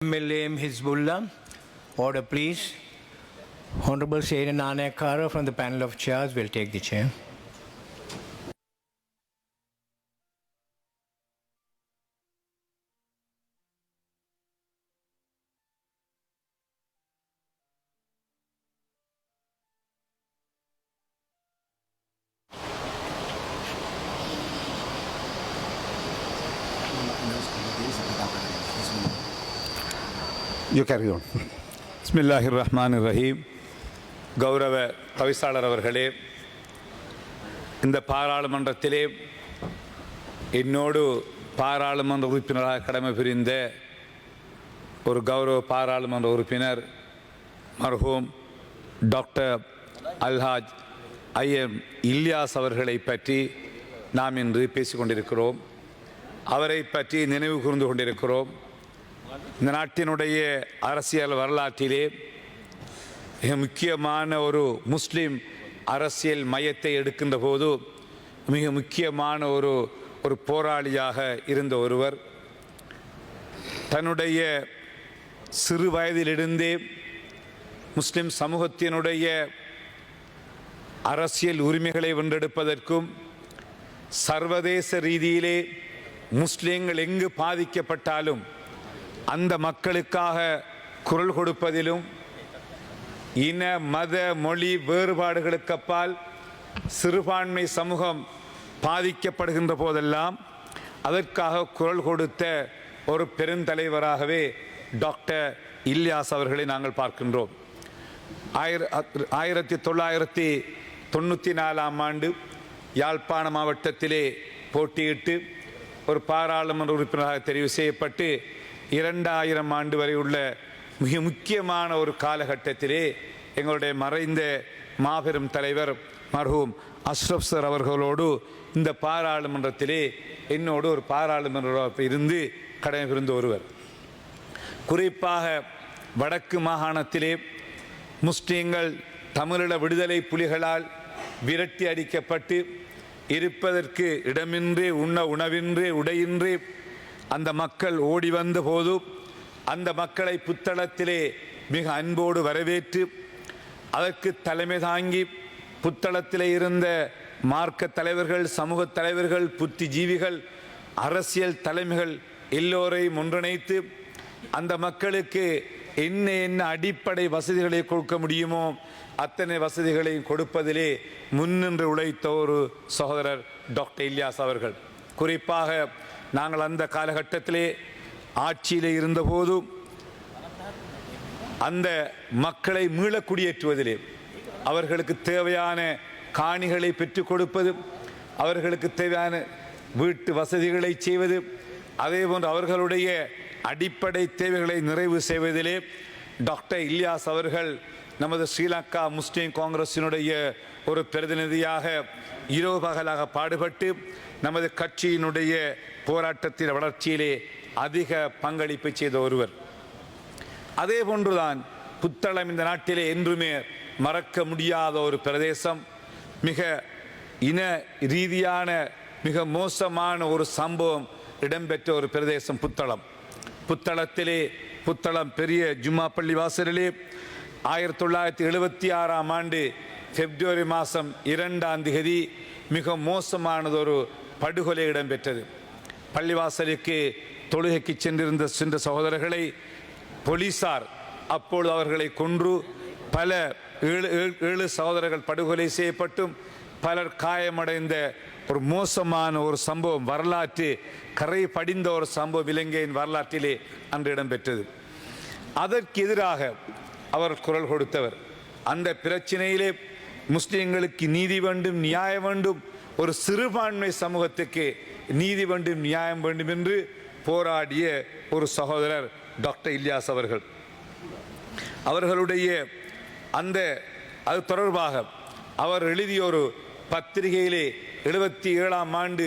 MLA Hizbullah. Order, please. Honorable Seyran Anayakara from the panel of chairs will take the chair. You carry on. பிஸ்மில்லாஹிர் ரஹ்மானிர் ரஹீம். கௌரவ தவிசாளர் அவர்களே, இந்த பாராளுமன்றத்திலே என்னோடு பாராளுமன்ற உறுப்பினராக கடமை புரிந்த ஒரு கௌரவ பாராளுமன்ற உறுப்பினர் மர்ஹூம் டாக்டர் அல்ஹாஜ் ஐஎம் இல்யாஸ் அவர்களை பற்றி நாம் இன்று பேசிக்கொண்டிருக்கிறோம். அவரை பற்றி நினைவு கூர்ந்து கொண்டிருக்கிறோம். இந்த நாட்டினுடைய அரசியல் வரலாற்றிலே மிக முக்கியமான ஒரு முஸ்லிம் அரசியல் மையத்தை எடுக்கின்ற போது மிக முக்கியமான ஒரு போராளியாக இருந்த ஒருவர். தன்னுடைய சிறு வயதிலிருந்தே முஸ்லிம் சமூகத்தினுடைய அரசியல் உரிமைகளை வென்றெடுப்பதற்கும் சர்வதேச ரீதியிலே முஸ்லிம்கள் எங்கு பாதிக்கப்பட்டாலும் அந்த மக்களுக்காக குரல் கொடுப்பதிலும், இன மத மொழி வேறுபாடுகளுக்கு அப்பால் சிறுபான்மை சமூகம் பாதிக்கப்படுகின்ற போதெல்லாம் அதற்காக குரல் கொடுத்த ஒரு பெருந்தலைவராகவே டாக்டர் இல்யாஸ் அவர்களை நாங்கள் பார்க்கின்றோம். 1994 ஆண்டு யாழ்ப்பாண மாவட்டத்திலே போட்டியிட்டு ஒரு பாராளுமன்ற உறுப்பினராக தெரிவு செய்யப்பட்டு 2000 ஆண்டு வரை உள்ள மிக முக்கியமான ஒரு காலகட்டத்திலே எங்களுடைய மறைந்த மாபெரும் தலைவர் மர்ஹூம் அஷ்ரப் சார் அவர்களோடு இந்த பாராளுமன்றத்திலே என்னோடு ஒரு பாராளுமன்ற இருந்து கடமை புரிந்த ஒருவர். குறிப்பாக வடக்கு மாகாணத்திலே முஸ்லிம்கள் தமிழீழ விடுதலை புலிகளால் விரட்டி அடிக்கப்பட்டு இருப்பதற்கு இடமின்றி, உண்ண உணவின்றி, உடையின்றி அந்த மக்கள் ஓடி வந்த போது அந்த மக்களை புத்தளத்திலே மிக அன்போடு வரவேற்று அதற்கு தலைமை தாங்கி புத்தளத்திலே இருந்த மார்க்க தலைவர்கள், சமூக தலைவர்கள், புத்திஜீவிகள், அரசியல் தலைமைகள் எல்லோரையும் ஒன்றிணைத்து அந்த மக்களுக்கு என்ன அடிப்படை வசதிகளை கொடுக்க முடியுமோ அத்தனை வசதிகளையும் கொடுப்பதிலே முன்னின்று உழைத்த ஒரு சகோதரர் டாக்டர் இல்யாஸ் அவர்கள். குறிப்பாக நாங்கள் அந்த காலகட்டத்திலே ஆட்சியில் இருந்தபோது அந்த மக்களை மீள குடியேற்றுவதிலே அவர்களுக்கு தேவையான காணிகளை பெற்றுக் கொடுப்பது, அவர்களுக்கு தேவையான வீட்டு வசதிகளை செய்வது, அதே போன்று அவர்களுடைய அடிப்படை தேவைகளை நிறைவு செய்வதிலே டாக்டர் இல்யாஸ் அவர்கள் நமது ஸ்ரீலங்கா முஸ்லீம் காங்கிரசினுடைய ஒரு பிரதிநிதியாக இரவு பகலாக பாடுபட்டு நமது கட்சியினுடைய போராட்டத்தின் வளர்ச்சியிலே அதிக பங்களிப்பு செய்த ஒருவர். அதே போன்றுதான் புத்தளம் இந்த நாட்டிலே என்றுமே மறக்க முடியாத ஒரு பிரதேசம். மிக இன ரீதியான மிக மோசமான ஒரு சம்பவம் இடம்பெற்ற ஒரு பிரதேசம் புத்தளம். புத்தளம் பெரிய ஜும்மா பள்ளி வாசலிலே 1976 ஆண்டு பிப்ரவரி மாதம் 2ஆம் தேதி மிக மோசமானதொரு படுகொலை இடம்பெற்றது. பள்ளிவாசலுக்கு தொழுகைக்கு சென்ற சகோதரர்களை போலீசார் அப்பொழுது அவர்களை கொன்று பல 7 சகோதரர்கள் படுகொலை செய்யப்பட்டும் பலர் காயமடைந்த ஒரு மோசமான ஒரு சம்பவம், வரலாற்று கரை படிந்த ஒரு சம்பவம் இலங்கையின் வரலாற்றிலே அன்று இடம்பெற்றது. அதற்கு எதிராக அவர் குரல் கொடுத்தவர். அந்த பிரச்சனையிலே முஸ்லிம்களுக்கு நீதி வேண்டும், நியாயம் வேண்டும், ஒரு சிறுபான்மை சமூகத்துக்கு நீதி வேண்டும், நியாயம் வேண்டும் என்று போராடிய ஒரு சகோதரர் டாக்டர் இல்யாஸ் அவர்கள். அவர்களுடைய அது தொடர்பாக அவர் எழுதிய ஒரு பத்திரிகையிலே 77ஆம் ஆண்டு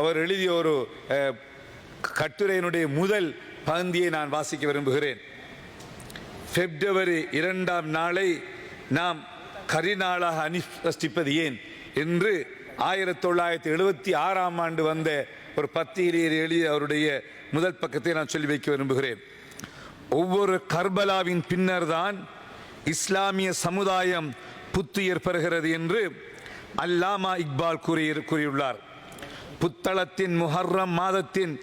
அவர் எழுதிய ஒரு கட்டுரையினுடைய முதல் பகுதியை நான் வாசிக்க விரும்புகிறேன். பிப்ரவரி 2ஆம் நாளை நாம் கரிநாளாக அனுஷ்டிப்பது ஏன் என்று 1976ஆம் ஆண்டு வந்த ஒரு பத்திரிகையில் எழுதிய அவருடைய முதல் பக்கத்தை நான் சொல்லி வைக்க விரும்புகிறேன். ஒவ்வொரு கர்பலாவின் பின்னர்தான் இஸ்லாமிய சமுதாயம் புத்துயிர் பெறுகிறது என்று அல்லாமா இக்பால் கூறியுள்ளார். புத்தளத்தின் முஹர்ரம் மாதத்தின்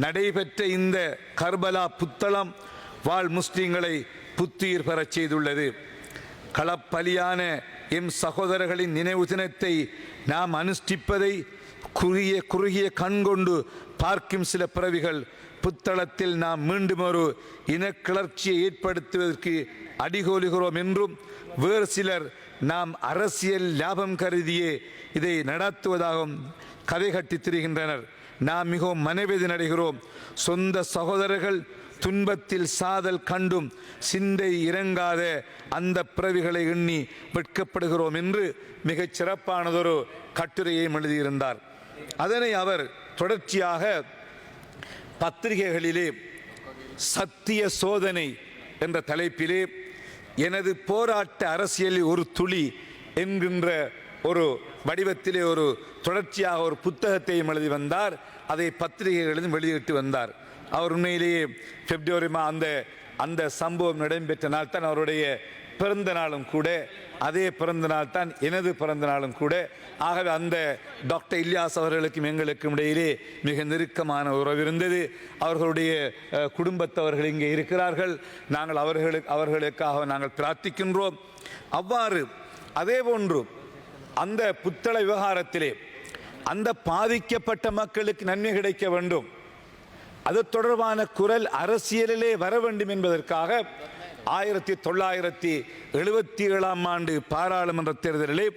நடைபெற்ற இந்த கர்பலா புத்தளம் வாழ் முஸ்லிம்களை புத்துயிர் பெறச் செய்துள்ளது. களப்பலியான எம் சகோதரர்களின் நினைவு தினத்தை நாம் அனுஷ்டிப்பதை குறுகிய கண்கொண்டு பார்க்கும் சில பிறவிகள் புத்தளத்தில் நாம் மீண்டும் ஒரு இனக்கிளர்ச்சியை ஏற்படுத்துவதற்கு அடிகோலுகிறோம் என்றும், வேறு சிலர் நாம் அரசியல் லாபம் கருதியே இதை நடத்துவதாகவும் கதை கட்டி திரிகின்றனர். நாம் மிகவும் மனவேதனை அடைகிறோம். சொந்த சகோதரர்கள் துன்பத்தில் சாதல் கண்டும் சிந்தை இறங்காத அந்த பிறவிகளை எண்ணி வெட்கப்படுகிறோம் என்று மிகச் சிறப்பானதொரு கட்டுரையை எழுதியிருந்தார். அதனை அவர் தொடர்ச்சியாக பத்திரிகைகளிலே சத்திய சோதனை என்ற தலைப்பிலே எனது போராட்ட அரசியலில் ஒரு துளி என்கின்ற ஒரு வடிவத்திலே ஒரு தொடர்ச்சியாக ஒரு புத்தகத்தையும் எழுதி வந்தார். அதை பத்திரிகைகளிலும் வெளியிட்டு வந்தார். அவர் உண்மையிலேயே பிப்ரவரி அந்த சம்பவம் நடைபெற்ற நாள் தான் அவருடைய பிறந்த நாளும் கூட, அதே பிறந்த நாள் தான் எனது பிறந்த நாளும் கூட. ஆகவே அந்த டாக்டர் இல்யாஸ் அவர்களுக்கும் எங்களுக்கும் இடையிலே மிக நெருக்கமான உறவு இருந்தது. அவர்களுடைய குடும்பத்தவர்கள் இங்கே இருக்கிறார்கள். நாங்கள் அவர்களுக்காக நாங்கள் பிரார்த்திக்கின்றோம். அவ்வாறு அதே போன்று அந்த புத்தள விவகாரத்திலே அந்த பாதிக்கப்பட்ட மக்களுக்கு நன்மை கிடைக்க வேண்டும், அது தொடர்பான குரல் அரசியலிலே வர வேண்டும் என்பதற்காக 1977 ஆண்டு பாராளுமன்ற தேர்தலிலே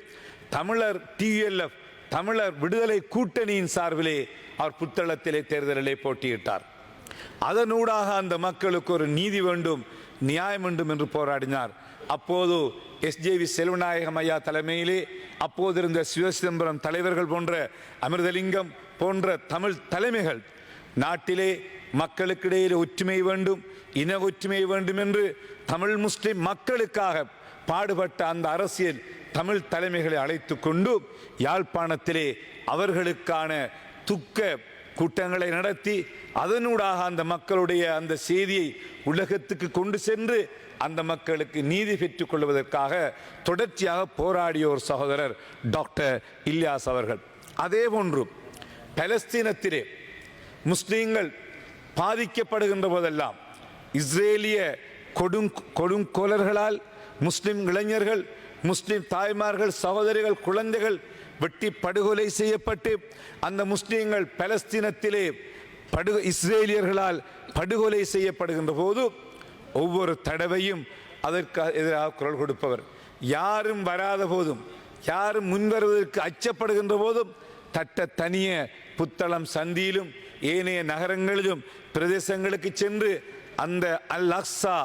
தமிழர் TLF தமிழர் விடுதலை கூட்டணியின் சார்பிலே அவர் புத்தளத்திலே தேர்தலிலே போட்டியிட்டார். அதனூடாக அந்த மக்களுக்கு ஒரு நீதி வேண்டும், நியாயம் வேண்டும் என்று போராடினார். அப்போது SJV செல்வநாயகம் ஐயா தலைமையிலே அப்போது இருந்த சிவசிதம்பரம் தலைவர்கள் போன்ற அமிர்தலிங்கம் போன்ற தமிழ் தலைமைகள் நாட்டிலே மக்களுக்கிடையில் ஒற்றுமை வேண்டும், இன ஒற்றுமை வேண்டும் என்று தமிழ் முஸ்லிம் மக்களுக்காக பாடுபட்ட அந்த அரசியல் தமிழ் தலைமைகளை அழைத்து கொண்டு யாழ்ப்பாணத்திலே அவர்களுக்கான துக்க கூட்டங்களை நடத்தி அதனூடாக அந்த மக்களுடைய அந்த செய்தியை உலகத்துக்கு கொண்டு சென்று அந்த மக்களுக்கு நீதி பெற்றுக் கொள்வதற்காக தொடர்ச்சியாக போராடிய ஒரு சகோதரர் டாக்டர் இல்யாஸ் அவர்கள். அதே போன்று பலஸ்தீனத்திலே முஸ்லீம்கள் பாதிக்கப்படுகின்ற போதெல்லாம் இஸ்ரேலிய கொடுங்கோலர்களால் முஸ்லிம் இளைஞர்கள், முஸ்லிம் தாய்மார்கள், சகோதரிகள், குழந்தைகள் வெட்டி படுகொலை செய்யப்பட்டு அந்த முஸ்லீம்கள் பலஸ்தீனத்திலே இஸ்ரேலியர்களால் படுகொலை செய்யப்படுகின்ற போது ஒவ்வொரு தடவையும் அதற்கு எதிராக குரல் கொடுப்பவர், யாரும் வராத போதும், யாரும் முன்வருவதற்கு அச்சப்படுகின்ற போதும் தனிய புத்தளம் சந்தியிலும் ஏனைய நகரங்களிலும் பிரதேசங்களுக்கு சென்று அந்த அல் அக்ஸா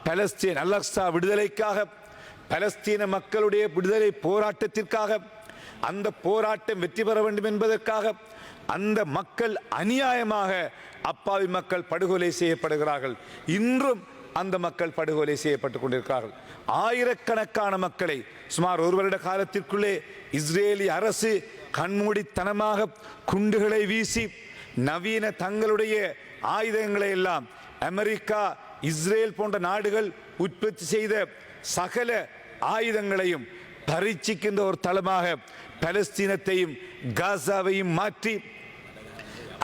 பலஸ்தீன் அல் அக்ஸா விடுதலைக்காக, பலஸ்தீன மக்களுடைய விடுதலை போராட்டத்திற்காக, அந்த போராட்டம் வெற்றி பெற வேண்டும் என்பதற்காக அந்த மக்கள் அநியாயமாக அப்பாவி மக்கள் படுகொலை செய்யப்படுகிறார்கள். இன்றும் அந்த மக்கள் படுகொலை செய்யப்பட்டுக் கொண்டிருக்கிறார்கள். ஆயிரக்கணக்கான மக்களை சுமார் ஒரு வருட காலத்திற்குள்ளே இஸ்ரேலிய அரசு கண்மூடித்தனமாக குண்டுகளை வீசி நவீன தங்களுடைய ஆயுதங்களை எல்லாம் அமெரிக்கா, இஸ்ரேல் போன்ற நாடுகள் உற்பத்தி செய்த சகல ஆயுதங்களையும் பரீட்சிக்கின்ற ஒரு தளமாக பலஸ்தீனத்தையும் காசாவையும் மாற்றி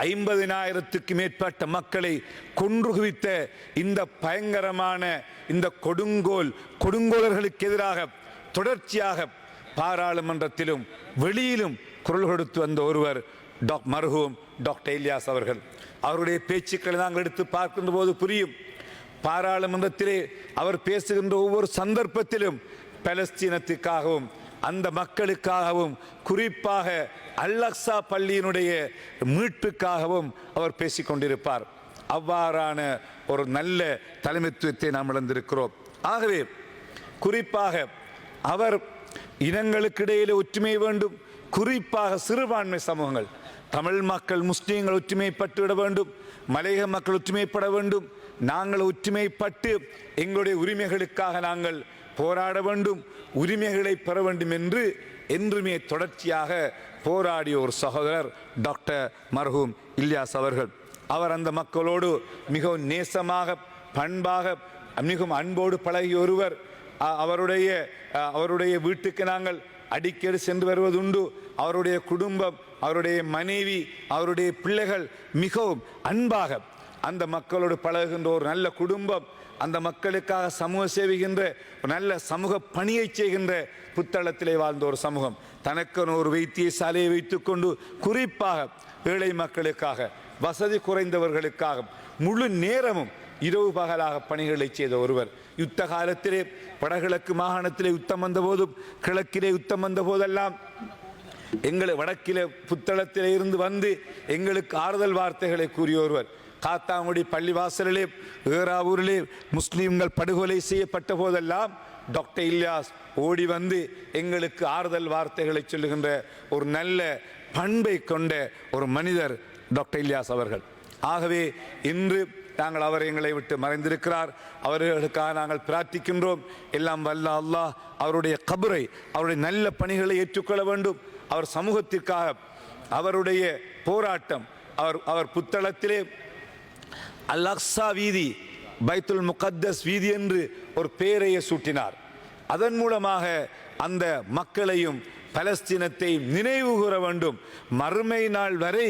50,000க்கு மேற்பட்ட மக்களை கொன்று குவித்த இந்த பயங்கரமான இந்த கொடுங்கோலர்களுக்கு எதிராக தொடர்ச்சியாக பாராளுமன்றத்திலும் வெளியிலும் குரல் கொடுத்து வந்த ஒருவர் மர்ஹூம் டாக்டர் இல்யாஸ் அவர்கள். அவருடைய பேச்சுக்களை நாங்கள் எடுத்து பார்க்கின்ற போது புரியும். பாராளுமன்றத்திலே அவர் பேசுகின்ற ஒவ்வொரு சந்தர்ப்பத்திலும் பலஸ்தீனத்துக்காகவும் அந்த மக்களுக்காகவும் குறிப்பாக அல் அக்ஸா பள்ளியினுடைய மீட்புக்காகவும் அவர் பேசிக்கொண்டிருப்பார். அவ்வாறான ஒரு நல்ல தலைமைத்துவத்தை நாம் இழந்திருக்கிறோம். ஆகவே குறிப்பாக அவர் இனங்களுக்கிடையிலே ஒற்றுமை வேண்டும், குறிப்பாக சிறுபான்மை சமூகங்கள், தமிழ் மக்கள், முஸ்லீம்கள் ஒற்றுமைப்பட்டுவிட வேண்டும், மலையக மக்கள் ஒற்றுமைப்பட வேண்டும், நாங்கள் ஒற்றுமைப்பட்டு எங்களுடைய உரிமைகளுக்காக நாங்கள் போராட வேண்டும், உரிமைகளை பெற வேண்டும் என்று என்றுமே தொடர்ச்சியாக போராடிய ஒரு சகோதரர் டாக்டர் மர்ஹூம் இல்யாஸ் அவர்கள். அவர் அந்த மக்களோடு மிகவும் நேசமாக பண்பாக மிகவும் அன்போடு பழகிய ஒருவர். அவருடைய வீட்டுக்கு நாங்கள் அடிக்கடி சென்று வருவதுண்டு. அவருடைய குடும்பம், அவருடைய மனைவி, அவருடைய பிள்ளைகள் மிகவும் அன்பாக அந்த மக்களோடு பழகுகின்ற ஒரு நல்ல குடும்பம், அந்த மக்களுக்காக சமூக சேவிக்கின்ற ஒரு நல்ல சமூக பணியை செய்கின்ற புத்தளத்திலே வாழ்ந்த ஒரு சமூகம். தனக்கென ஒரு வைத்தியசாலையை வைத்துக்கொண்டு குறிப்பாக ஏழை மக்களுக்காக, வசதி குறைந்தவர்களுக்காக முழு நேரமும் இரவு பகலாக பணிகளை செய்த ஒருவர். யுத்த காலத்திலே வடகிழக்கு மாகாணத்திலே யுத்தம் வந்த போதும், கிழக்கிலே யுத்தம் வந்த போதெல்லாம் எங்களை வடக்கிலே புத்தளத்திலே இருந்து வந்து எங்களுக்கு ஆறுதல் வார்த்தைகளை கூறிய ஒருவர். காத்தாங்குடி பள்ளிவாசலிலே, ஏறாவூரிலே முஸ்லீம்கள் படுகொலை செய்யப்பட்ட போதெல்லாம் டாக்டர் இல்யாஸ் ஓடி வந்து எங்களுக்கு ஆறுதல் வார்த்தைகளை சொல்லுகின்ற ஒரு நல்ல பண்பை கொண்ட ஒரு மனிதர் டாக்டர் இல்யாஸ் அவர்கள். ஆகவே இன்று நாங்கள் அவர் எங்களை விட்டு மறைந்திருக்கிறார். அவர்களுக்காக நாங்கள் பிரார்த்திக்கின்றோம். எல்லாம் வல்ல அல்லாஹ் அவருடைய கபரை, அவருடைய நல்ல பணிகளை ஏற்றுக்கொள்ள வேண்டும். அவர் சமூகத்திற்காக அவருடைய போராட்டம், அவர் புத்தளத்திலே அல் அக்ஸா வீதி, பைத்துல் முகத்தஸ் வீதி என்று ஒரு பெயரையை சூட்டினார். அதன் மூலமாக அந்த மக்களையும் பலஸ்தீனத்தையும் நினைவு கூற வேண்டும், மறுமை நாள் வரை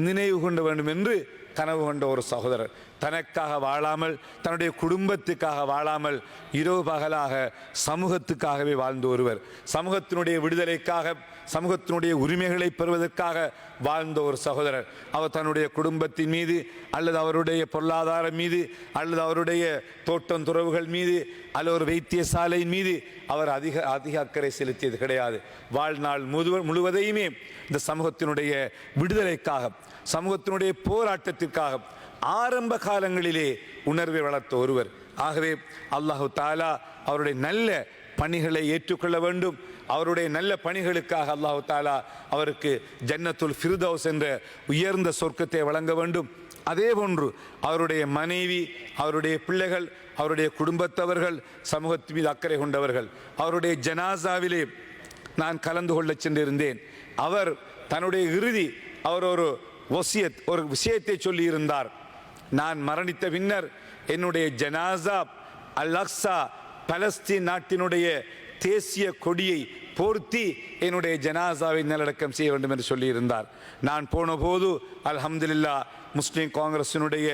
நினைவு கொள்ள வேண்டும் என்று கனவு கொண்ட ஒரு சகோதரர். தனக்காக வாழாமல், தன்னுடைய குடும்பத்துக்காக வாழாமல், இரவு பகலாக சமூகத்துக்காகவே வாழ்ந்த ஒருவர். சமூகத்தினுடைய விடுதலைக்காக, சமூகத்தினுடைய உரிமைகளை பெறுவதற்காக வாழ்ந்த ஒரு சகோதரர். அவர் தன்னுடைய குடும்பத்தின் மீது அல்லது அவருடைய பொருளாதாரம் மீது அல்லது அவருடைய தோட்டம் துறவுகள் மீது அல்லது ஒரு வைத்தியசாலையின் மீது அவர் அதிக அக்கறை செலுத்தியது கிடையாது. வாழ்நாள் முழுவதையுமே இந்த சமூகத்தினுடைய விடுதலைக்காக, சமூகத்தினுடைய போராட்டத்திற்காக ஆரம்ப காலங்களிலே உணர்வை வளர்த்த ஒருவர். ஆகவே அல்லாஹு தாலா அவருடைய நல்ல பணிகளை ஏற்றுக்கொள்ள வேண்டும். அவருடைய நல்ல பணிகளுக்காக அல்லாஹு தாலா அவருக்கு ஜன்னத்துல் ஃபிர்தௌஸ் என்ற உயர்ந்த சொர்க்கத்தை வழங்க வேண்டும். அதே போன்று அவருடைய மனைவி, அவருடைய பிள்ளைகள், அவருடைய குடும்பத்தவர்கள் சமூகத்தின் மீது அக்கறை கொண்டவர்கள். அவருடைய ஜனாசாவிலே நான் கலந்து கொள்ள சென்றிருந்தேன். அவர் தன்னுடைய இறுதி அவர் ஒரு விஷயத்தை சொல்லி இருந்தார். நான் மரணித்த பின்னர் என்னுடைய ஜனாசா அல் அக்ஸா பலஸ்தீன் நாட்டினுடைய தேசிய கொடியை போர்த்தி என்னுடைய ஜனாசாவை நல்லடக்கம் செய்ய வேண்டும் என்று சொல்லியிருந்தார். நான் போன போது அல்ஹம்துலில்லாஹ் முஸ்லீம் காங்கிரசினுடைய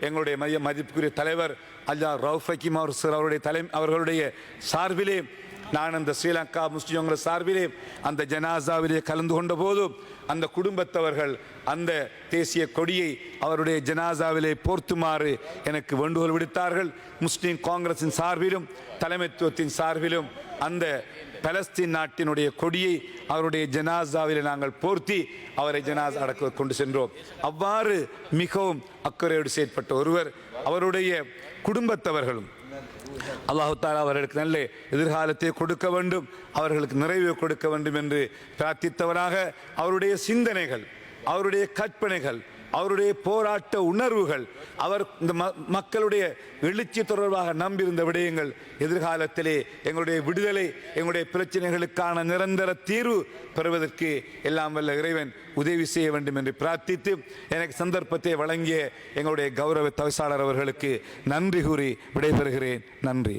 எங்களுடைய மதிப்புக்குரிய தலைவர் அல்லா ரவுஃப் ஹக்கீம் அவர்களுடைய சார்பிலே நான் அந்த ஸ்ரீலங்கா முஸ்லீம் காங்கிரஸ் சார்பிலே அந்த ஜனாசாவிலே கலந்து கொண்ட போது அந்த குடும்பத்தவர்கள் அந்த தேசிய கொடியை அவருடைய ஜனாசாவிலே போர்த்துமாறு எனக்கு வேண்டுகோள் விடுத்தார்கள். முஸ்லீம் காங்கிரசின் சார்பிலும் தலைமைத்துவத்தின் சார்பிலும் அந்த பலஸ்தீன் நாட்டினுடைய கொடியை அவருடைய ஜனாசாவிலே நாங்கள் போர்த்தி அவரை ஜனாசா அடக்க கொண்டு சென்றோம். அவ்வாறு மிகவும் அக்கறையோடு செயற்பட்ட ஒருவர். அவருடைய குடும்பத்தவர்களும் அல்லாஹு தாலா அவர்களுக்கு நல்ல எதிர்காலத்தை கொடுக்க வேண்டும், அவர்களுக்கு நிறைவு கொடுக்க வேண்டும் என்று பிரார்த்தித்தவராக அவருடைய சிந்தனைகள், அவருடைய கற்பனைகள், அவருடைய போராட்ட உணர்வுகள், அவர் இந்த மக்களுடைய எழுச்சி தொடர்பாக நம்பியிருந்த விடயங்கள் எதிர்காலத்திலே எங்களுடைய விடுதலை, எங்களுடைய பிரச்சனைகளுக்கான நிரந்தர தீர்வு பெறுவதற்கு எல்லாம் வல்ல இறைவன் உதவி செய்ய வேண்டும் என்று பிரார்த்தித்து எனக்கு சந்தர்ப்பத்தை வழங்கிய எங்களுடைய கௌரவ தவிசாளர் அவர்களுக்கு நன்றி கூறி விடைபெறுகிறேன். நன்றி.